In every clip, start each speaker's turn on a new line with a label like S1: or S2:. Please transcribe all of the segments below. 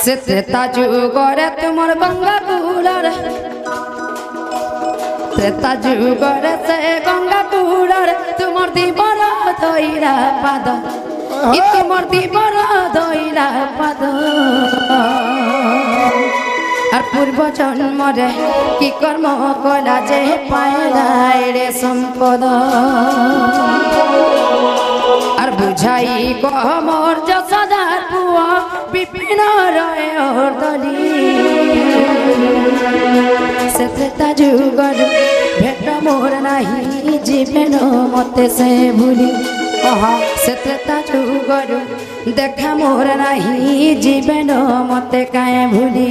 S1: से त्रेता जुगरे तुमर गंगा कूलरे त्रेता जुगरे से गंगा कूलरे तुमर दीवर धइला पाद इ तुमर दीवर धइला पाद और पूर्व जन्म रे कि कर्म कला जे पाइला रे संपद और बुझाई को मोर जसदार पुआ विपिन रहे और दली से त्रेता जुगर भेट मोर नहीं जीवन मते से भूली से त्रेता जुगर देखा मोर नहीं जीवन मते काए भूली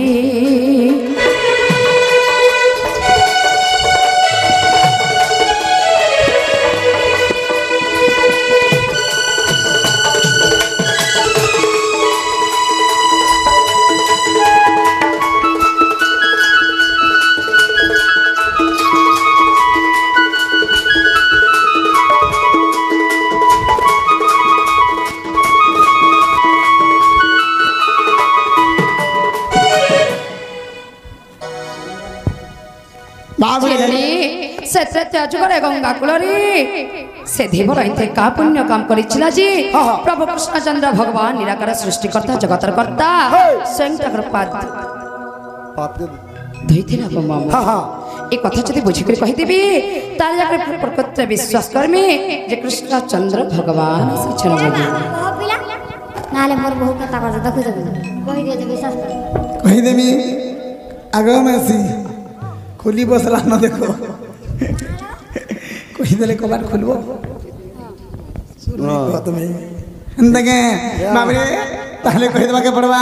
S1: से त्रेता जुगरे गंगा कुलरी से देवर इते का पुण्य काम करिछिला जी प्रभु कृष्णचंद्र भगवान निराकार सृष्टिकर्ता जगतर कर्ता स्वयं ठाकुर पाद धइथिला को मामा ए कथा जति बुझि कर कहि देबी तार जाकर प्रकृत विश्वास करमी जे कृष्णचंद्र भगवान से छन बोली
S2: नाले मोर बहु कथा कर देखु देखु कहि दे जे विश्वास कर
S3: कहि देमी आगो मेसी खुली बसला न देखो कहि देले कबार खुलबो सुनो तुम्हें अंदगे बाबरे ताहले कहि देबा के पड़बा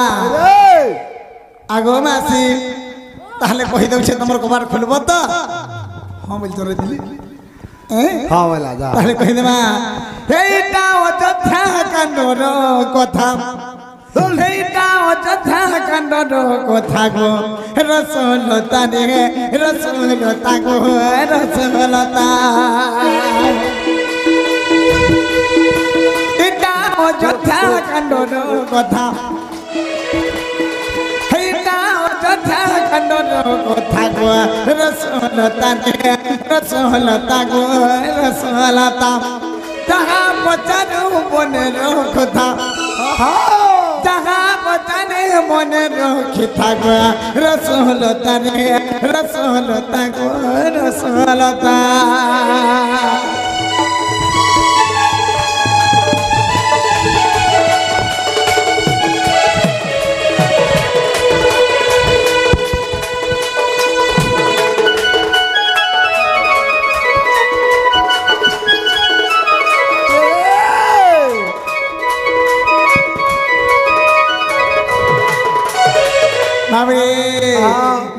S3: आगो मेसी ताहले कहि दउ छे तमर कबार खुलबो त हां बोल तोरे दिली हां वाला जा ताहले कहि देबा हेटा अयोध्या कांडर कथा हेटा अयोध्या कांडर कथा गो रसलता रे रसलता गो रसलता हेटा अयोध्या कांडर कथा हेटा अयोध्या कांडर कथा गो रसलता रे रसलता गो रसलता जहाँ बचानो बने रखता जहाँ बचाने बने रखता गो रसलता रे रसलता गो रसलता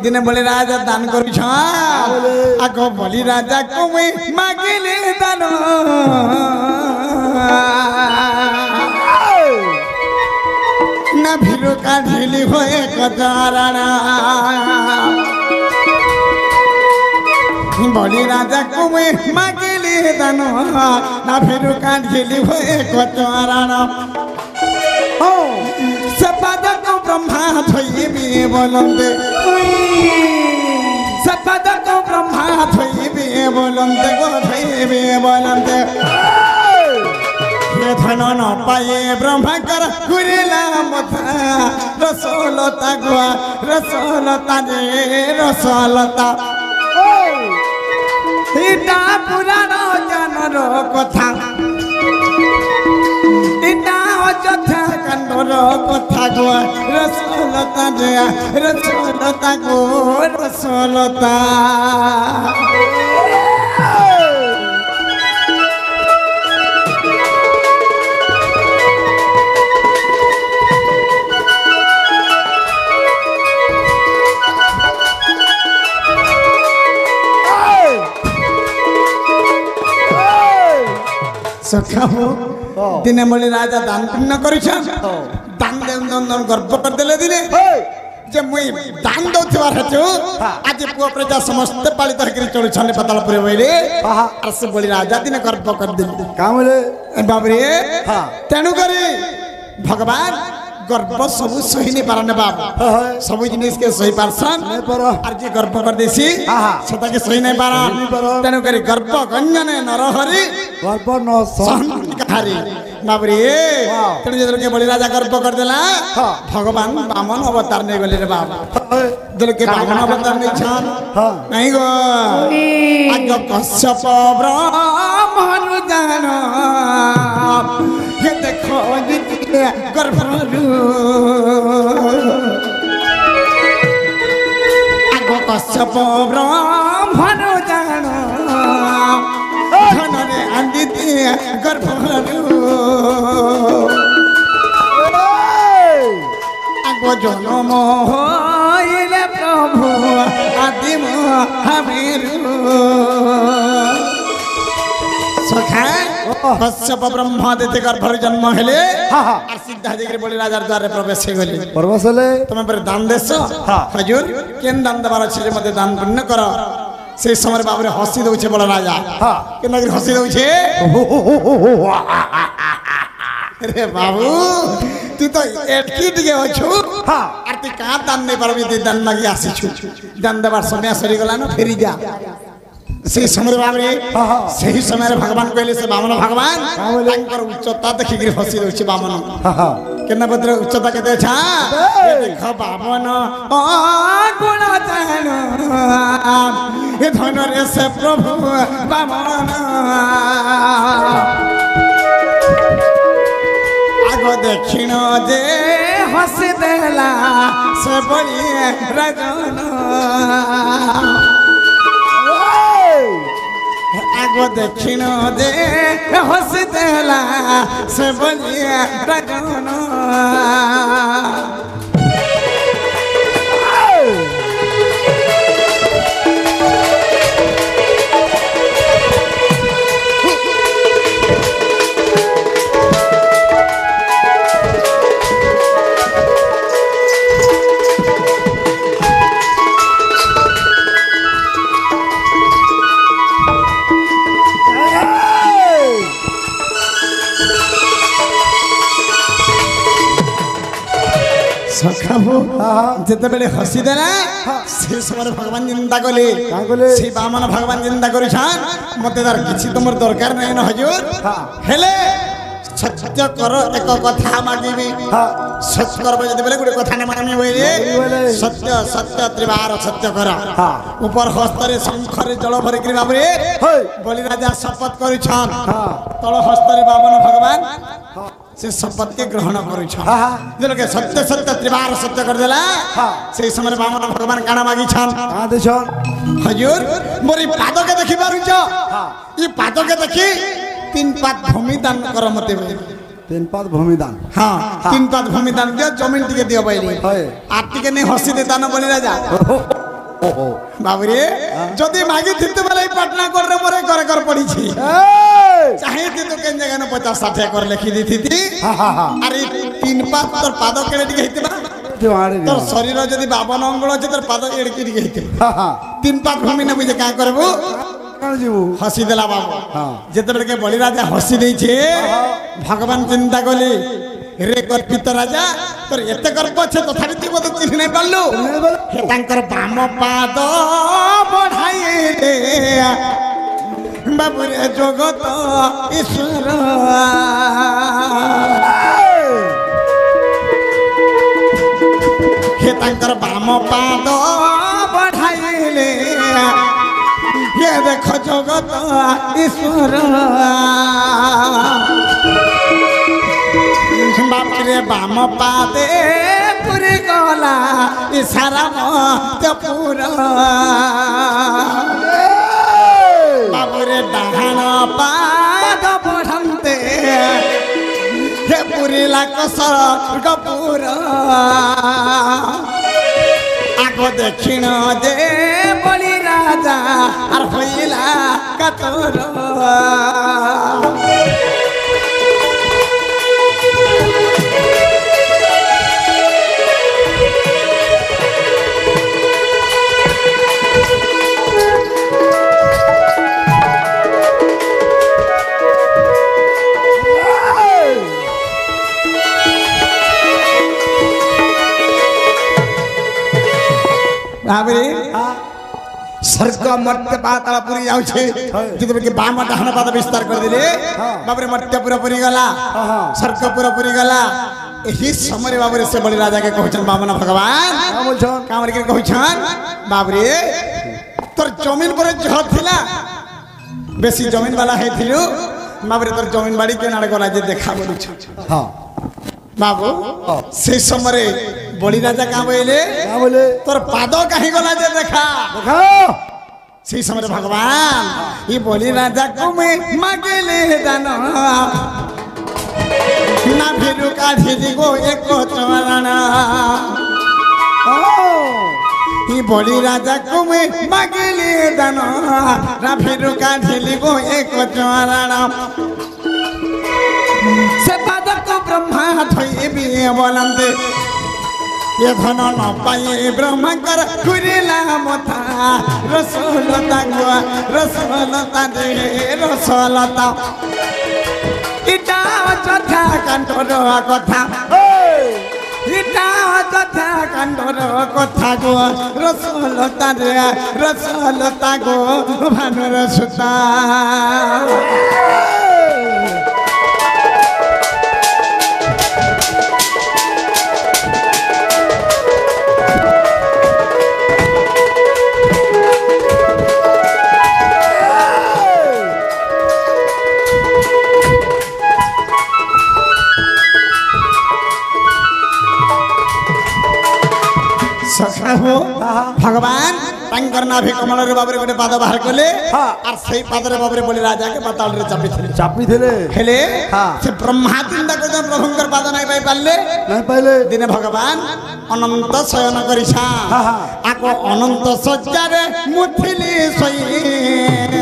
S3: दिने बोले राजा दान करू आगो बोली राजा को मागिले दान ना भीरो का ढीली होए कचाराना बोली राजा को मागिले दान ना भीरो का ढीली होए कचाराना सपद को ब्रह्मा थोइबी बोलंदे सपद को ब्रह्मा थोइबी बोलंदे गो थोइबी बोलंदे ये धन न पाए ब्रह्मा कर गुरिला मथा रसलता गो रसलता रे रसलता इटा पुराण जानर कथा इटा अयोध्या कांडर कथा गो रसलता रे रसलता गो रसलता सखा हो दिने मले राजा दान पुण्य करिछा दान देन गर्व कर देले दिने जे मुई दान दउथवार हछु आज पुआ प्रजा समस्त पालित हकरी चलु छने पतालपुर बइले और से बोली राजा दिने गर्व कर दिले का बोले बाबरे हां तेनु करी भगवान गर्व सब सही नहीं पारने बाप सब जिनिस के सही पारसन और जे गर्व कर देसी सेटा के सही नहीं पारन तेनु करी गर्व गंजने नरहरि
S4: गर्व न सहन
S3: हरि बाबरे तेनु जे के बलि राजा गर्व कर देला भगवान वामन अवतार नहीं गले रे बाप दल के वामन अवतार नहीं छान नहीं गो आज कश्यप ब्राह्मण जानो ये देखो जितने गर्भरू आगो कश्यप ब्राह्मण जानो धनरे आंदिते गर्भरू आगो जनम होइले प्रभु आदिम हमेरु सखा कश्यप ब्रह्मा देते गर्भर जन्म हेले और सीधा जगरे बोली राजार द्वारे प्रवेश हे गले
S4: प्रवेश हेले
S3: तुम पर दान देस हजूर केन दान दबार अछि जे मते दान पुण्य कर से समय बाबरे हसी दउछे बड़ राजा केन नगरी हसी दउछे अरे बाबू तू तो एटकी दिगे अछु और तू का दान नहीं परबी तू दान मागी आसी छु दान दबार समय सरी गला न फेरी जा से समय बाबरे सही समय भगवान कहले से वामन भगवान तांकर उच्चता देखि गिर हसी दउछे वामन केना भद्र उच्चता केते छा देख वामन गुण जानो ए धन रे से प्रभु वामन आगो दक्षिण जे हसी देला से बड़ी राजन आगो दक्षिण जे हसी देला से बड़ी राजन सखाबो जते बेले हसी देना से समय भगवान जिंदा गले से वामन भगवान जिंदा करि छान मते दर किछि तमर दरकार नै न हजूर हेले सत्य कर एक कथा मागिबी सत्य करबे जते बेले गुटे कथा नै मानमी होइले सत्य सत्य त्रिवार सत्य कर ऊपर हस्तरे शंखरे जल भरि करी बाबरे बलि राजा शपथ करि छान तळ हस्तरे वामन भगवान से शपथ के ग्रहण करू जल के सत्य सत्य त्रिवार सत्य कर देला से समय वामन भगवान काना मागी छान हजूर मोरी पाद के देखि पारु छ ई पाद के देखि तीन पात भूमि दान कर मते
S4: तीन पात भूमि दान
S3: हां तीन पात भूमि दान दियो जमीन टिके दियो बैली आटी के नहीं हसी दे दान बलि राजा बाबरे जदी मागी थिते बेले पटना कर रे मोरे कर कर पड़ी छी चाहे ती तो केन जगह न 50 60 कर लिखि दी थी अरे तीन पात तोर पाद केड़े टिके हितबा तोर शरीर जदी 52 अंगुल अछि तोर पाद एड़की टिके हिते तीन पात भूमि न बुझे का करबो हसी देला बाबू जते बेले के बलि राजा हसी देई छे भगवान चिंता गले रे कर्पित राजा तोर एते गर्व छे तथापि तू मते चिन्ह नै पाललु हे तांकर बाम पाद बढ़ाई रे बाबू रे जगत ईश्वर हे तांकर बाम पाद बढ़ाइले ये देख जगत ईश्वर बाप रे बाम पादे पुरी गला इशारा मत पूरा बाबुरे डाहान पाद बढ़ंते हे पुरी लाकस स्वर्गपुर आगो दक्षिण दे बलि राजा आर होइला कातर बाबरे स्वर्ग मर्त्य पाताल पुरी जाउछे जदि के बाम डाहन पाद विस्तार कर दिले बाबरे मर्त्य पूरा पुरी गला स्वर्ग पूरा पुरी गला एही समय बाबरे से बलि राजा के कहछन बामन भगवान
S4: का बोलछन
S3: कामर के कहछन बाबरे तोर जमीन पर जह थिला बेसी जमीन वाला है थिलु बाबरे तोर जमीन बाड़ी के नाड़ गला जे देखा बोलछ
S4: हां
S3: बाबू से समय बलि राजा का बोले तोर पाद कहीं गला जे देखा से समय भगवान ये बलि राजा को मैं मांगले दान ना फिर काढ़ी दिगो एक चरण ये बलि राजा को मैं मांगले दान ना फिर काढ़ी दिगो एक चरण से पाद को ब्रह्मा थई भी बोलंते ये धन न पाए ब्रह्मा कर खुरेला मथा रसलता गुआ रसलता दे रसलता इटा चथा कंठर कथा इटा चथा कंठर कथा गो रसलता रे रसलता गो भानुर सुता हो भगवान तांकर नाभि कमल रे बाबरे गोटे पाद बाहर कले और सही पाद रे बाबरे बोले राजा के पाताल रे चापी थिले हेले से ब्रह्मा चिंता को जन प्रभुंकर पाद नहीं पाइले दिने भगवान अनंत शयन करिछा आको अनंत सज्जा रे मुथिली सोई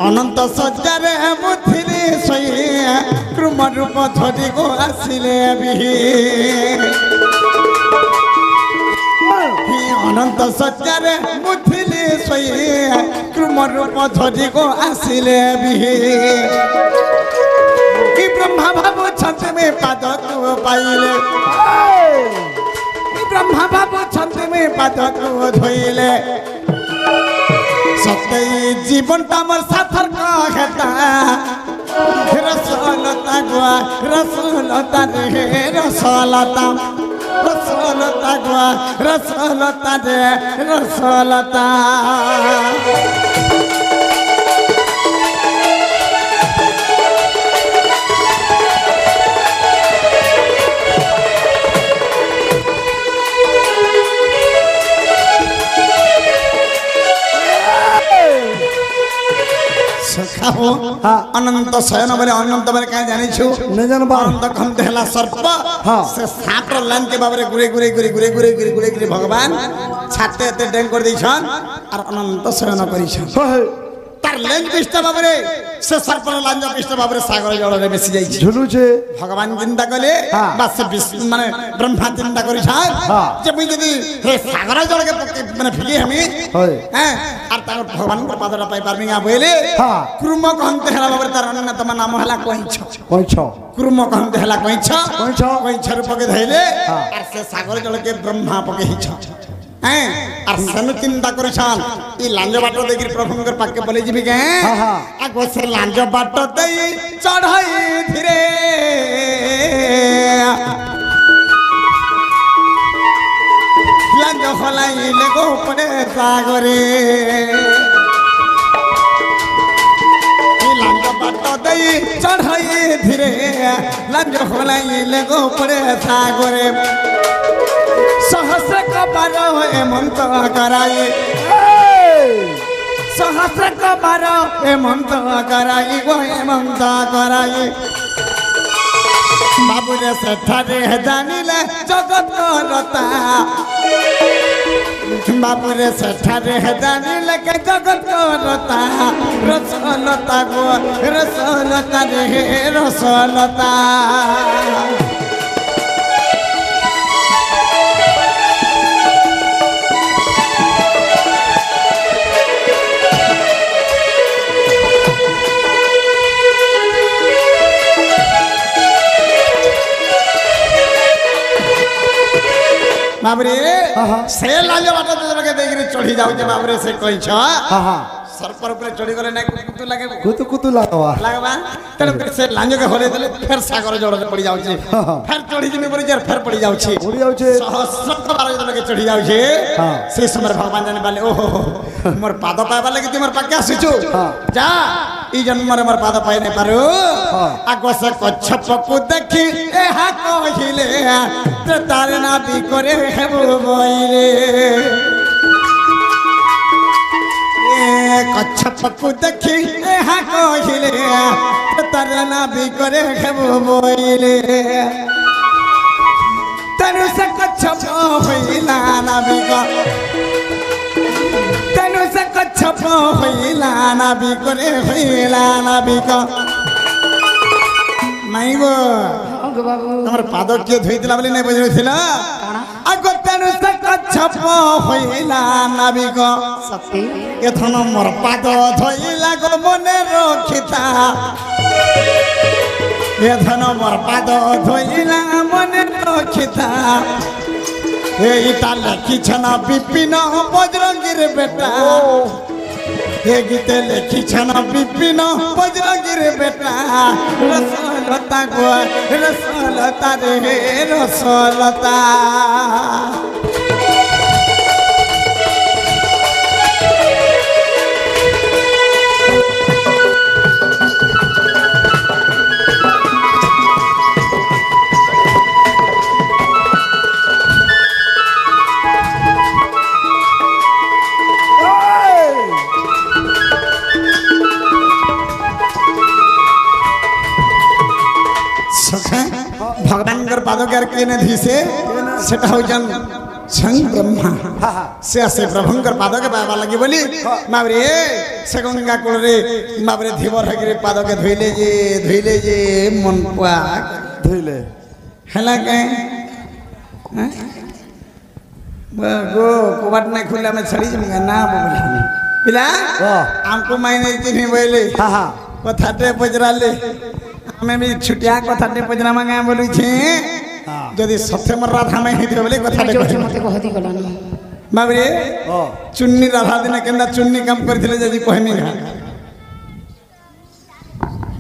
S3: अनंत सज्जा रे मुथिली सोई क्रुम रूप धरी को आसिले अनंत सज्जा रे मुथिली सोई क्रुम रूप धरी को आसिले कि ब्रह्मा बाबू छंद में पाद को पाइले ब्रह्मा बाबू छंद में पाद को धोइले सत्य जीवन तमर साथर कहता रसलता गुआ रसलता रे रसलता रसलता गुआ रसलता रे रसलता अनंत शयन बोले अनंत बोले क्या जानी छु
S4: नहीं जान बा
S3: अनंत खंड हला सर्प से सात लाइन के बाबरे गुरे गुरे गुरे गुरे गुरे गुरे गुरे गुरे भगवान छाते एते डेंग कर दैछन और अनंत शयन करिछन तार लेंज पिष्ट बाबरे से सर्प लांज पिष्ट बाबरे सागर जल रे बेसी जाई
S4: झुलु छे
S3: भगवान चिंता कले बस माने ब्रह्मा चिंता करिछन जे मुई जदी हे सागर जल के माने फिली हमी हैं और तार भगवान को पादरा पाई पारमिंगा बोले क्रुम कहते हला बाबरे तार अन्यतम नाम हला कोइछ क्रुम कहते हला कोइछ रूप के धैले और से सागर जल के ब्रह्मा पके हिछ हैं और सन चिंता करिछन ई लांज बाट देगिर प्रभुंकर पाके बोले जिबि के आगो से लांज बाट देई चढ़ाई धीरे लांज हलाई लेगो पड़े सागरे लांज बाट देई चढ़ाई धीरे लांज हलाई लेगो पड़े सागरे सहस्र कपार हेमंत कराई सहस्र कपार हेमंत कराई गो हेमंत कराई बाबू रे सेठारे जानिले जगत करता बाबू रे सेठारे जानिले के जगत करता रसलता गो रसलता रे रसलता बाबरे
S4: हाँ, हाँ।
S3: से लाज बाटा लगे देखिए चढ़ी जाऊे बाबरे से कही
S4: हाँ हाँ
S3: सर पर ऊपर चढ़ी गले ना कुतु लगे
S4: कुतु कुतु लगवा
S3: लगवा तेरे फिर से लांजो के होले देले फिर सागर जोड़ पड़ी जाउची
S4: हाँ, हाँ।
S3: फिर चढ़ी जिमी पड़ी जार फिर पड़ी जाउची
S4: उड़ी जाउछे
S3: सहस्र बार जो लगे चढ़ी जाउची
S4: हाँ।
S3: से समय भगवान जाने वाले ओहो मोर पाद पाइबा लगे तुम मोर पाके आसीछु
S4: हाँ।
S3: जा ई जन्म रे मोर पाद पाइ नै पारो
S4: हाँ।
S3: आगो से कच्छप को देखी ए हा कहिले ते तारे ना भी करे हेबो बोइरे कच्छप को देखी ए हा कहिले ते तारे ना भी करे हेबो बोइरे तनु से कच्छप होइला ना भी तनु से कच्छप होइला ना भी करे होइला ना भी नहीं गो
S1: गो बाबू
S3: तमर पाद के धोइतला बोली नहीं बुझिथिला आगो तनु से कच्छप होइला ना भी
S1: सत्य
S3: एथन मोर पाद धोइला गो मने रखिता एथन मोर पाद धोइला मने रखिता এইটা লেখিছেন বিপিন বজরঙ্গীর বেটা এ গীতে লেখিছেন বিপিন বজরঙ্গীর বেটা রসলতা গো রসলতা রে রসলতা भगवान पाद के केने धीसे सेटा होजन संग ब्रह्मा से प्रभुंकर पाद के पावा लगी बोली माबरे से गंगा कुल रे माबरे धीवर हगिरे पाद के धोइले जे मन पुआ
S4: धोइले
S3: हला के गो कोबाट नहीं खुला में छड़ी जम ना बोला पिला हमको मायने चिन्ही बोले
S4: हाँ हाँ
S3: कथाटे पजराले हमें भी छुटिया कथाटे पजरा मांगा बोली छे यदि सत्यम राधा में हिते बोले कथाटे
S1: जो मते कहती गला ना
S3: बाबरे
S4: हाँ
S3: चुन्नी राधा दिन केंदा चुन्नी काम करथिले जदि कहनी ना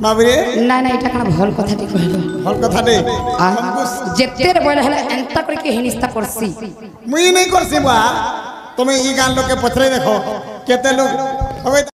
S3: बाबरे
S1: ना ना एटा कना भल कथाटी कहलो
S3: हल कथाटे
S1: जेते रे बोले हला एंता करके हिनिस्ता करसी
S3: मुई नहीं करसी बा तुम्हें ई गान लोग के पथरे देखो केते लोग